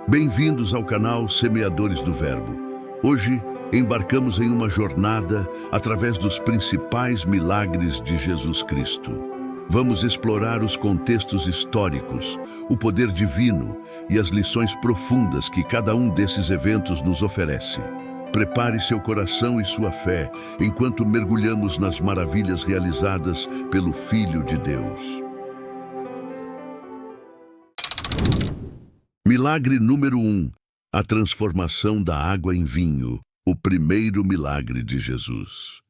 Bem-vindos ao canal Semeadores do Verbo. Hoje, embarcamos em uma jornada através dos principais milagres de Jesus Cristo. Vamos explorar os contextos históricos, o poder divino e as lições profundas que cada um desses eventos nos oferece. Prepare seu coração e sua fé enquanto mergulhamos nas maravilhas realizadas pelo Filho de Deus. Milagre número 1. A transformação da água em vinho, o primeiro milagre de Jesus.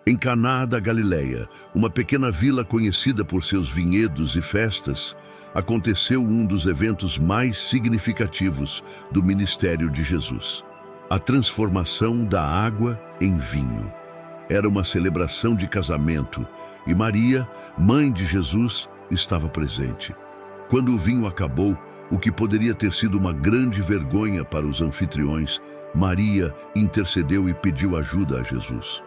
Em Caná da Galileia, uma pequena vila conhecida por seus vinhedos e festas, aconteceu um dos eventos mais significativos do ministério de Jesus: a transformação da água em vinho. Era uma celebração de casamento e Maria, mãe de Jesus, estava presente. Quando o vinho acabou, o que poderia ter sido uma grande vergonha para os anfitriões, Maria intercedeu e pediu ajuda a Jesus.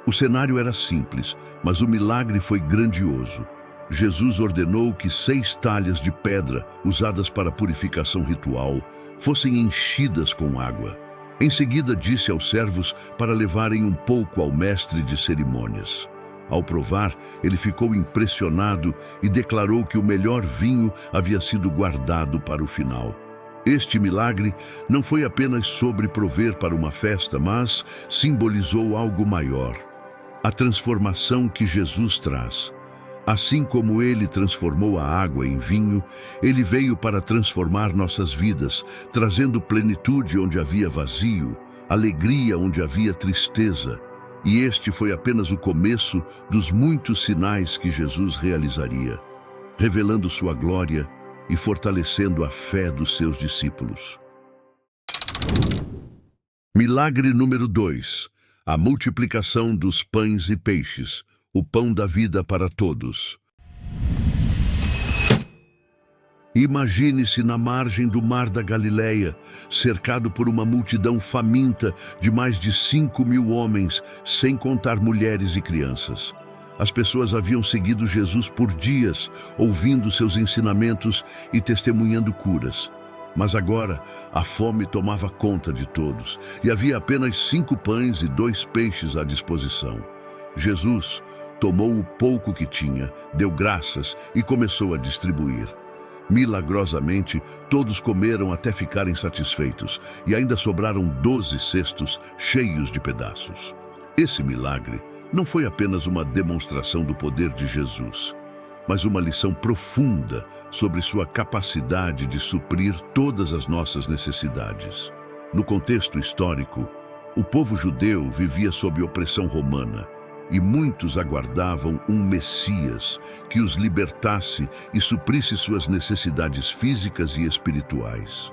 O cenário era simples, mas o milagre foi grandioso. Jesus ordenou que 6 talhas de pedra, usadas para purificação ritual, fossem enchidas com água. Em seguida, disse aos servos para levarem um pouco ao mestre de cerimônias. Ao provar, ele ficou impressionado e declarou que o melhor vinho havia sido guardado para o final. Este milagre não foi apenas sobre prover para uma festa, mas simbolizou algo maior: a transformação que Jesus traz. Assim como ele transformou a água em vinho, ele veio para transformar nossas vidas, trazendo plenitude onde havia vazio, alegria onde havia tristeza. E este foi apenas o começo dos muitos sinais que Jesus realizaria, revelando sua glória e fortalecendo a fé dos seus discípulos. Milagre número 2. A multiplicação dos pães e peixes, o pão da vida para todos. Imagine-se na margem do mar da Galileia, cercado por uma multidão faminta de mais de 5.000 homens, sem contar mulheres e crianças. As pessoas haviam seguido Jesus por dias, ouvindo seus ensinamentos e testemunhando curas. Mas agora, a fome tomava conta de todos, e havia apenas 5 pães e 2 peixes à disposição. Jesus tomou o pouco que tinha, deu graças e começou a distribuir. Milagrosamente, todos comeram até ficarem satisfeitos, e ainda sobraram 12 cestos cheios de pedaços. Esse milagre não foi apenas uma demonstração do poder de Jesus, mas uma lição profunda sobre sua capacidade de suprir todas as nossas necessidades. No contexto histórico, o povo judeu vivia sob opressão romana, e muitos aguardavam um Messias que os libertasse e suprisse suas necessidades físicas e espirituais.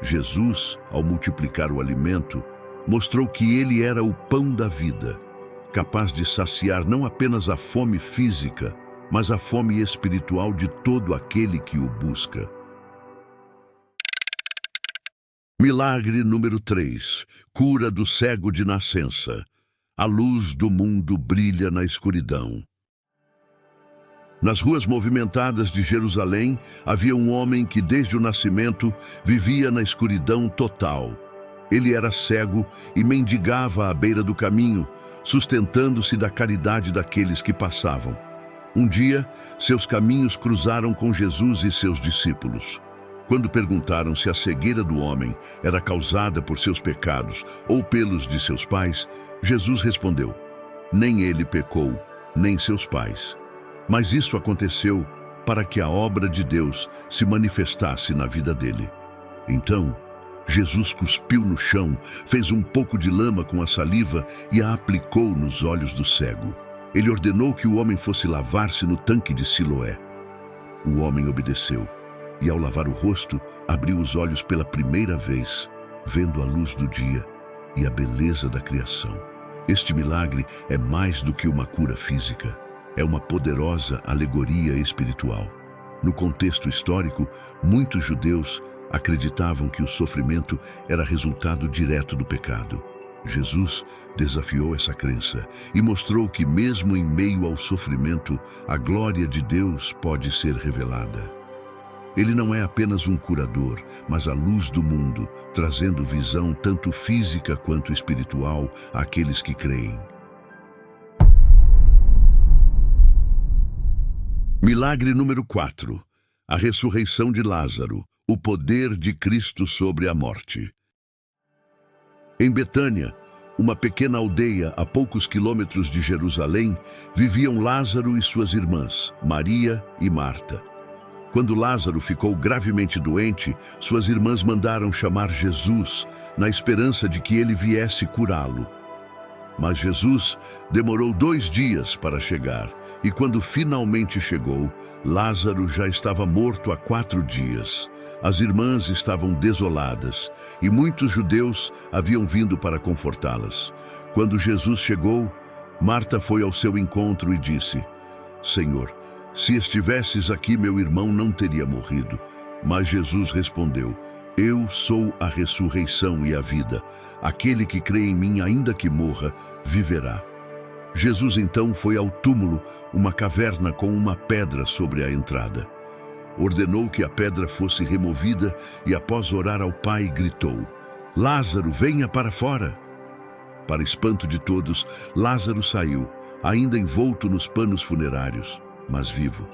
Jesus, ao multiplicar o alimento, mostrou que ele era o pão da vida, capaz de saciar não apenas a fome física, mas a fome espiritual de todo aquele que o busca. Milagre número 3. Cura do cego de nascença. A luz do mundo brilha na escuridão. Nas ruas movimentadas de Jerusalém, havia um homem que desde o nascimento vivia na escuridão total. Ele era cego e mendigava à beira do caminho, sustentando-se da caridade daqueles que passavam. Um dia, seus caminhos cruzaram com Jesus e seus discípulos. Quando perguntaram se a cegueira do homem era causada por seus pecados ou pelos de seus pais, Jesus respondeu: nem ele pecou, nem seus pais. Mas isso aconteceu para que a obra de Deus se manifestasse na vida dele. Então, Jesus cuspiu no chão, fez um pouco de lama com a saliva e a aplicou nos olhos do cego. Ele ordenou que o homem fosse lavar-se no tanque de Siloé. O homem obedeceu. E ao lavar o rosto, abriu os olhos pela primeira vez, vendo a luz do dia e a beleza da criação. Este milagre é mais do que uma cura física, é uma poderosa alegoria espiritual. No contexto histórico, muitos judeus acreditavam que o sofrimento era resultado direto do pecado. Jesus desafiou essa crença e mostrou que mesmo em meio ao sofrimento, a glória de Deus pode ser revelada. Ele não é apenas um curador, mas a luz do mundo, trazendo visão tanto física quanto espiritual àqueles que creem. Milagre número 4. A ressurreição de Lázaro, o poder de Cristo sobre a morte. Em Betânia, uma pequena aldeia a poucos quilômetros de Jerusalém, viviam Lázaro e suas irmãs, Maria e Marta. Quando Lázaro ficou gravemente doente, suas irmãs mandaram chamar Jesus, na esperança de que ele viesse curá-lo. Mas Jesus demorou 2 dias para chegar, e quando finalmente chegou, Lázaro já estava morto há 4 dias. As irmãs estavam desoladas, e muitos judeus haviam vindo para confortá-las. Quando Jesus chegou, Marta foi ao seu encontro e disse: Senhor, se estivesses aqui, meu irmão não teria morrido. Mas Jesus respondeu: Eu sou a ressurreição e a vida. Aquele que crê em mim, ainda que morra, viverá. Jesus então foi ao túmulo, uma caverna com uma pedra sobre a entrada. Ordenou que a pedra fosse removida e, após orar ao Pai, gritou: Lázaro, venha para fora! Para espanto de todos, Lázaro saiu, ainda envolto nos panos funerários, mas vivo.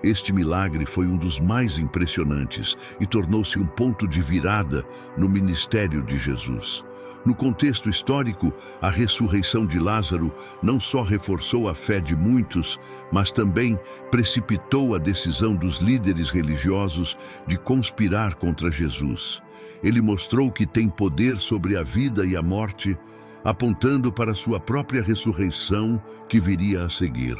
Este milagre foi um dos mais impressionantes e tornou-se um ponto de virada no ministério de Jesus. No contexto histórico, a ressurreição de Lázaro não só reforçou a fé de muitos, mas também precipitou a decisão dos líderes religiosos de conspirar contra Jesus. Ele mostrou que tem poder sobre a vida e a morte, apontando para sua própria ressurreição que viria a seguir.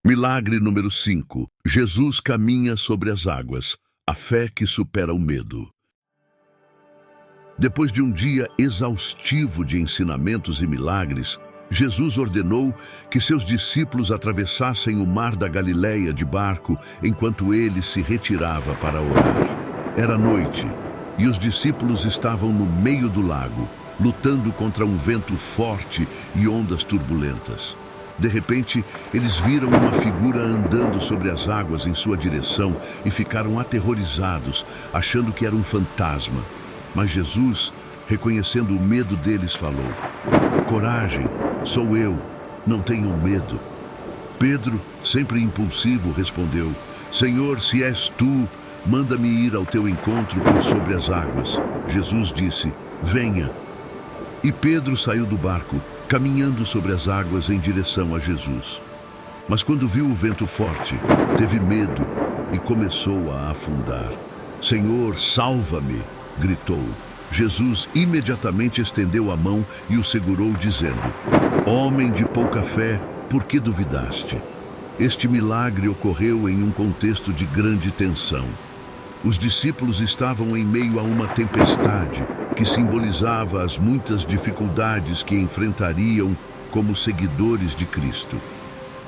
Milagre número 5. Jesus caminha sobre as águas. A fé que supera o medo. Depois de um dia exaustivo de ensinamentos e milagres, Jesus ordenou que seus discípulos atravessassem o mar da Galileia de barco enquanto ele se retirava para orar. Era noite e os discípulos estavam no meio do lago, lutando contra um vento forte e ondas turbulentas. De repente, eles viram uma figura andando sobre as águas em sua direção e ficaram aterrorizados, achando que era um fantasma. Mas Jesus, reconhecendo o medo deles, falou: Coragem, sou eu, não tenham medo. Pedro, sempre impulsivo, respondeu: Senhor, se és tu, manda-me ir ao teu encontro por sobre as águas. Jesus disse: Venha. E Pedro saiu do barco, caminhando sobre as águas em direção a Jesus. Mas quando viu o vento forte, teve medo e começou a afundar. Senhor, salva-me! Gritou. Jesus imediatamente estendeu a mão e o segurou, dizendo: Homem de pouca fé, por que duvidaste? Este milagre ocorreu em um contexto de grande tensão. Os discípulos estavam em meio a uma tempestade que simbolizava as muitas dificuldades que enfrentariam como seguidores de Cristo.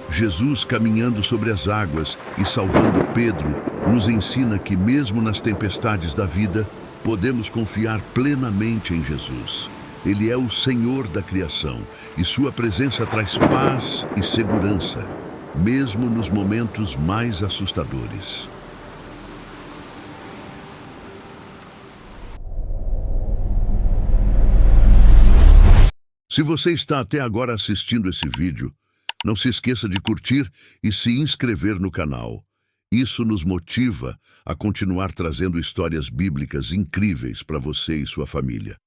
Jesus, caminhando sobre as águas e salvando Pedro, nos ensina que mesmo nas tempestades da vida, podemos confiar plenamente em Jesus. Ele é o Senhor da criação e sua presença traz paz e segurança, mesmo nos momentos mais assustadores. Se você está até agora assistindo esse vídeo, não se esqueça de curtir e se inscrever no canal. Isso nos motiva a continuar trazendo histórias bíblicas incríveis para você e sua família.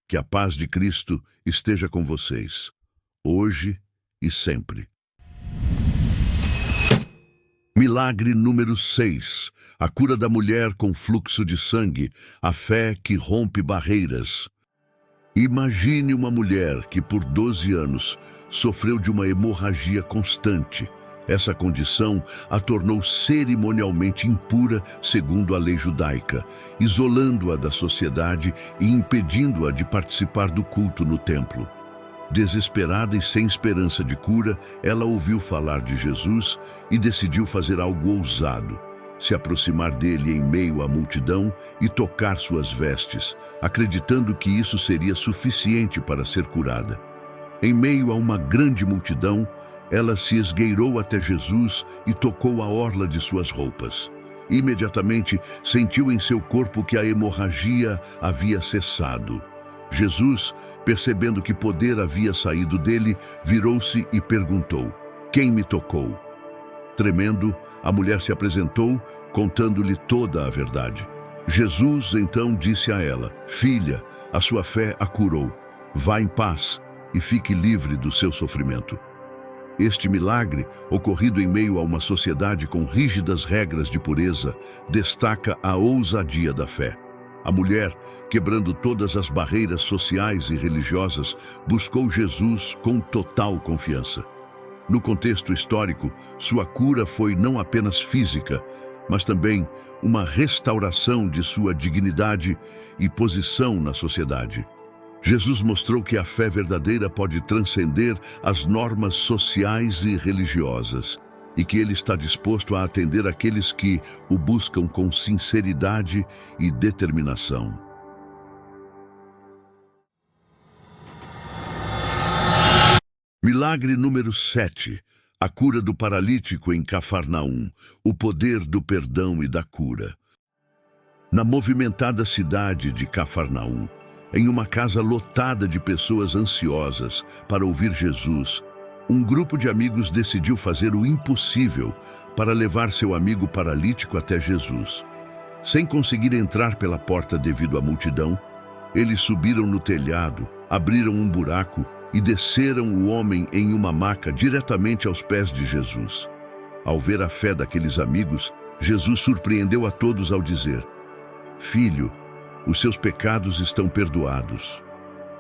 Que a paz de Cristo esteja com vocês, hoje e sempre. Milagre número 6. A cura da mulher com fluxo de sangue, a fé que rompe barreiras. Imagine uma mulher que por 12 anos sofreu de uma hemorragia constante. Essa condição a tornou cerimonialmente impura segundo a lei judaica, isolando-a da sociedade e impedindo-a de participar do culto no templo. Desesperada e sem esperança de cura, ela ouviu falar de Jesus e decidiu fazer algo ousado: se aproximar dele em meio à multidão e tocar suas vestes, acreditando que isso seria suficiente para ser curada. Em meio a uma grande multidão, ela se esgueirou até Jesus e tocou a orla de suas roupas. Imediatamente sentiu em seu corpo que a hemorragia havia cessado. Jesus, percebendo que poder havia saído dele, virou-se e perguntou: "Quem me tocou?" Tremendo, a mulher se apresentou, contando-lhe toda a verdade. Jesus então disse a ela: "Filha, a sua fé a curou. Vá em paz e fique livre do seu sofrimento." Este milagre, ocorrido em meio a uma sociedade com rígidas regras de pureza, destaca a ousadia da fé. A mulher, quebrando todas as barreiras sociais e religiosas, buscou Jesus com total confiança. No contexto histórico, sua cura foi não apenas física, mas também uma restauração de sua dignidade e posição na sociedade. Jesus mostrou que a fé verdadeira pode transcender as normas sociais e religiosas e que ele está disposto a atender aqueles que o buscam com sinceridade e determinação. Milagre número 7. A cura do paralítico em Cafarnaum, o poder do perdão e da cura. Na movimentada cidade de Cafarnaum, em uma casa lotada de pessoas ansiosas para ouvir Jesus, um grupo de amigos decidiu fazer o impossível para levar seu amigo paralítico até Jesus. Sem conseguir entrar pela porta devido à multidão, eles subiram no telhado, abriram um buraco e desceram o homem em uma maca diretamente aos pés de Jesus. Ao ver a fé daqueles amigos, Jesus surpreendeu a todos ao dizer: "Filho, os seus pecados estão perdoados."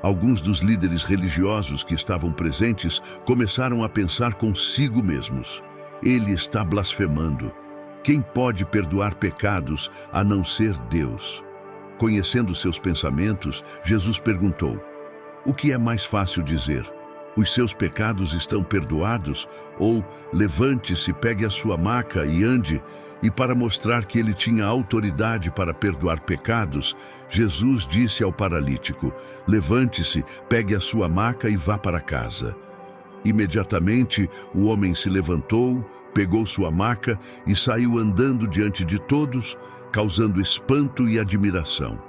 Alguns dos líderes religiosos que estavam presentes começaram a pensar consigo mesmos: "Ele está blasfemando. Quem pode perdoar pecados a não ser Deus?" Conhecendo seus pensamentos, Jesus perguntou: "O que é mais fácil dizer? Os seus pecados estão perdoados?" Ou "Levante-se, pegue a sua maca e ande"? E para mostrar que ele tinha autoridade para perdoar pecados, Jesus disse ao paralítico: "Levante-se, pegue a sua maca e vá para casa." Imediatamente, o homem se levantou, pegou sua maca e saiu andando diante de todos, causando espanto e admiração.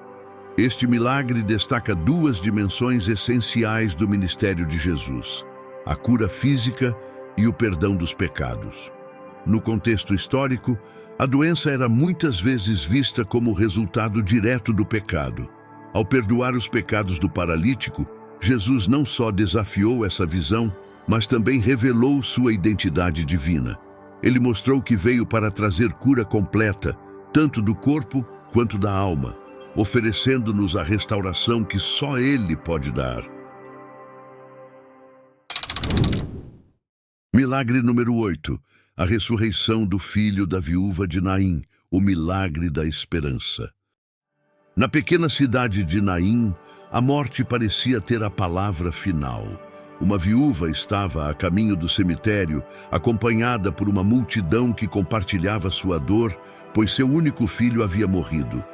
Este milagre destaca duas dimensões essenciais do ministério de Jesus: a cura física e o perdão dos pecados. No contexto histórico, a doença era muitas vezes vista como resultado direto do pecado. Ao perdoar os pecados do paralítico, Jesus não só desafiou essa visão, mas também revelou sua identidade divina. Ele mostrou que veio para trazer cura completa, tanto do corpo quanto da alma, oferecendo-nos a restauração que só Ele pode dar. Milagre número 8. A ressurreição do filho da viúva de Naim, o milagre da esperança. Na pequena cidade de Naim, a morte parecia ter a palavra final. Uma viúva estava a caminho do cemitério, acompanhada por uma multidão que compartilhava sua dor, pois seu único filho havia morrido.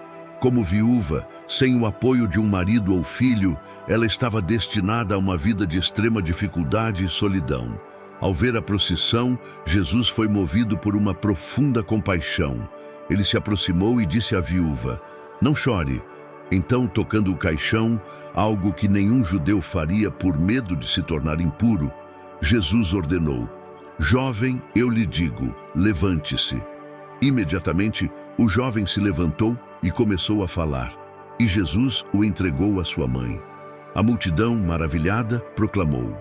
Como viúva, sem o apoio de um marido ou filho, ela estava destinada a uma vida de extrema dificuldade e solidão. Ao ver a procissão, Jesus foi movido por uma profunda compaixão. Ele se aproximou e disse à viúva: "Não chore." Então, tocando o caixão, algo que nenhum judeu faria por medo de se tornar impuro, Jesus ordenou: "Jovem, eu lhe digo, levante-se." Imediatamente, o jovem se levantou e começou a falar, e Jesus o entregou à sua mãe. A multidão, maravilhada, proclamou: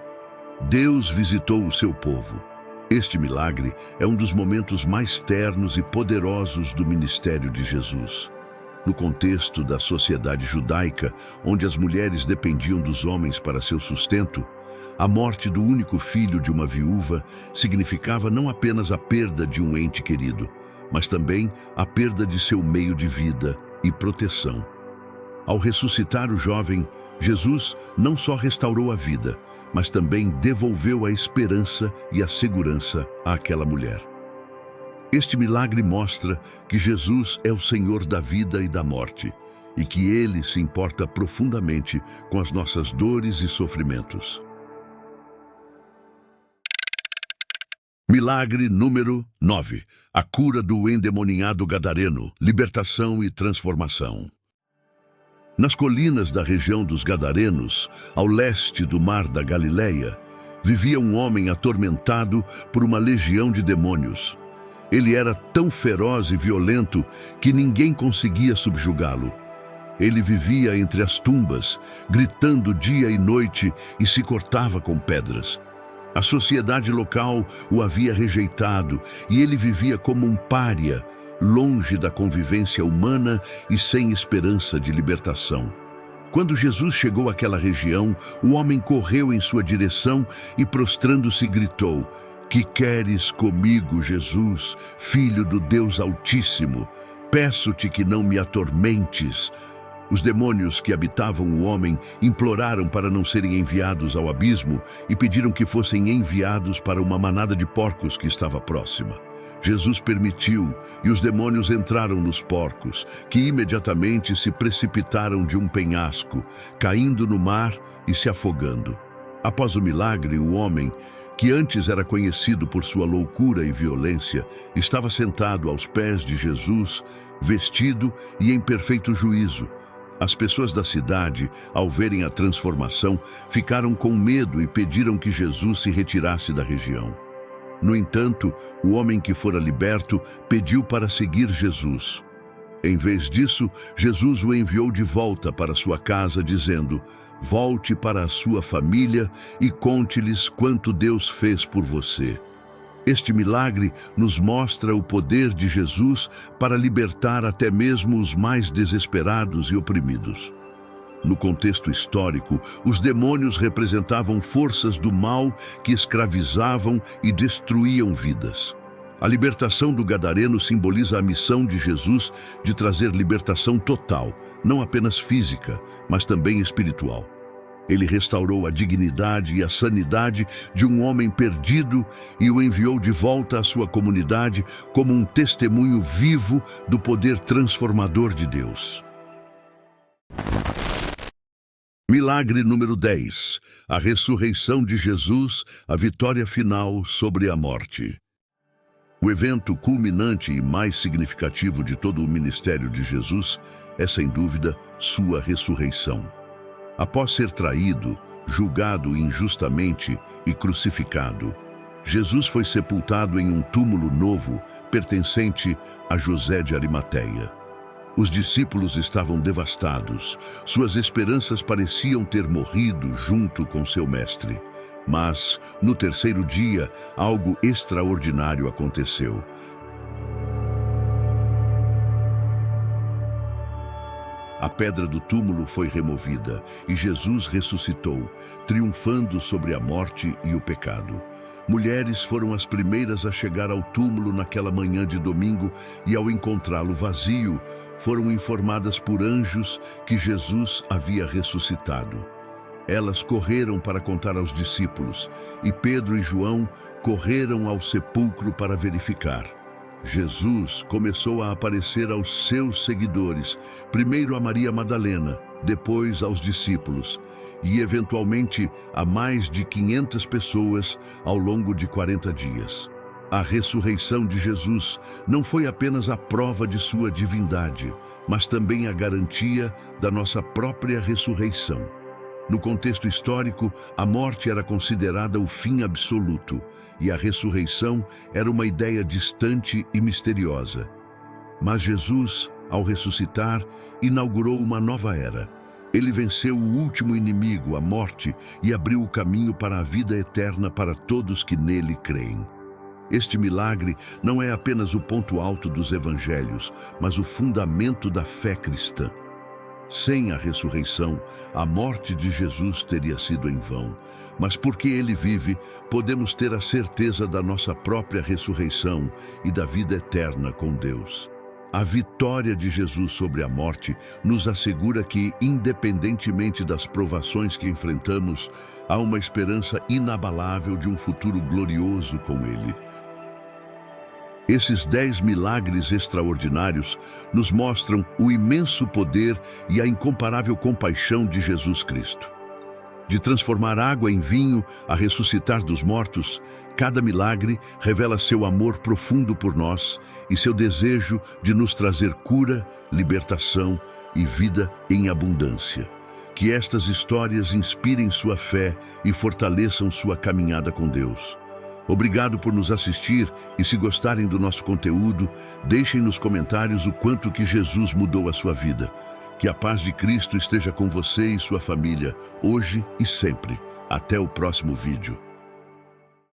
"Deus visitou o seu povo." Este milagre é um dos momentos mais ternos e poderosos do ministério de Jesus. No contexto da sociedade judaica, onde as mulheres dependiam dos homens para seu sustento, a morte do único filho de uma viúva significava não apenas a perda de um ente querido, mas também a perda de seu meio de vida e proteção. Ao ressuscitar o jovem, Jesus não só restaurou a vida, mas também devolveu a esperança e a segurança àquela mulher. Este milagre mostra que Jesus é o Senhor da vida e da morte, e que Ele se importa profundamente com as nossas dores e sofrimentos. Milagre número 9. A cura do endemoniado gadareno, libertação e transformação. Nas colinas da região dos Gadarenos, ao leste do mar da Galileia, vivia um homem atormentado por uma legião de demônios. Ele era tão feroz e violento que ninguém conseguia subjugá-lo. Ele vivia entre as tumbas, gritando dia e noite e se cortava com pedras. A sociedade local o havia rejeitado e ele vivia como um pária, longe da convivência humana e sem esperança de libertação. Quando Jesus chegou àquela região, o homem correu em sua direção e, prostrando-se, gritou: "Que queres comigo, Jesus, Filho do Deus Altíssimo? Peço-te que não me atormentes." Os demônios que habitavam o homem imploraram para não serem enviados ao abismo e pediram que fossem enviados para uma manada de porcos que estava próxima. Jesus permitiu e os demônios entraram nos porcos, que imediatamente se precipitaram de um penhasco, caindo no mar e se afogando. Após o milagre, o homem, que antes era conhecido por sua loucura e violência, estava sentado aos pés de Jesus, vestido e em perfeito juízo. As pessoas da cidade, ao verem a transformação, ficaram com medo e pediram que Jesus se retirasse da região. No entanto, o homem que fora liberto pediu para seguir Jesus. Em vez disso, Jesus o enviou de volta para sua casa, dizendo: "Volte para a sua família e conte-lhes quanto Deus fez por você." Este milagre nos mostra o poder de Jesus para libertar até mesmo os mais desesperados e oprimidos. No contexto histórico, os demônios representavam forças do mal que escravizavam e destruíam vidas. A libertação do gadareno simboliza a missão de Jesus de trazer libertação total, não apenas física, mas também espiritual. Ele restaurou a dignidade e a sanidade de um homem perdido e o enviou de volta à sua comunidade como um testemunho vivo do poder transformador de Deus. Milagre número 10. A ressurreição de Jesus, a vitória final sobre a morte. O evento culminante e mais significativo de todo o ministério de Jesus é, sem dúvida, sua ressurreição. Após ser traído, julgado injustamente e crucificado, Jesus foi sepultado em um túmulo novo, pertencente a José de Arimateia. Os discípulos estavam devastados. Suas esperanças pareciam ter morrido junto com seu mestre. Mas, no terceiro dia, algo extraordinário aconteceu. A pedra do túmulo foi removida e Jesus ressuscitou, triunfando sobre a morte e o pecado. Mulheres foram as primeiras a chegar ao túmulo naquela manhã de domingo e, ao encontrá-lo vazio, foram informadas por anjos que Jesus havia ressuscitado. Elas correram para contar aos discípulos e Pedro e João correram ao sepulcro para verificar. Jesus começou a aparecer aos seus seguidores, primeiro a Maria Madalena, depois aos discípulos, e eventualmente a mais de 500 pessoas ao longo de 40 dias. A ressurreição de Jesus não foi apenas a prova de sua divindade, mas também a garantia da nossa própria ressurreição. No contexto histórico, a morte era considerada o fim absoluto e a ressurreição era uma ideia distante e misteriosa. Mas Jesus, ao ressuscitar, inaugurou uma nova era. Ele venceu o último inimigo, a morte, e abriu o caminho para a vida eterna para todos que nele creem. Este milagre não é apenas o ponto alto dos evangelhos, mas o fundamento da fé cristã. Sem a ressurreição, a morte de Jesus teria sido em vão. Mas porque ele vive, podemos ter a certeza da nossa própria ressurreição e da vida eterna com Deus. A vitória de Jesus sobre a morte nos assegura que, independentemente das provações que enfrentamos, há uma esperança inabalável de um futuro glorioso com ele. Esses 10 milagres extraordinários nos mostram o imenso poder e a incomparável compaixão de Jesus Cristo. de transformar água em vinho, a ressuscitar dos mortos, cada milagre revela seu amor profundo por nós e seu desejo de nos trazer cura, libertação e vida em abundância. Que estas histórias inspirem sua fé e fortaleçam sua caminhada com Deus. Obrigado por nos assistir e, se gostarem do nosso conteúdo, deixem nos comentários o quanto que Jesus mudou a sua vida. Que a paz de Cristo esteja com você e sua família, hoje e sempre. Até o próximo vídeo.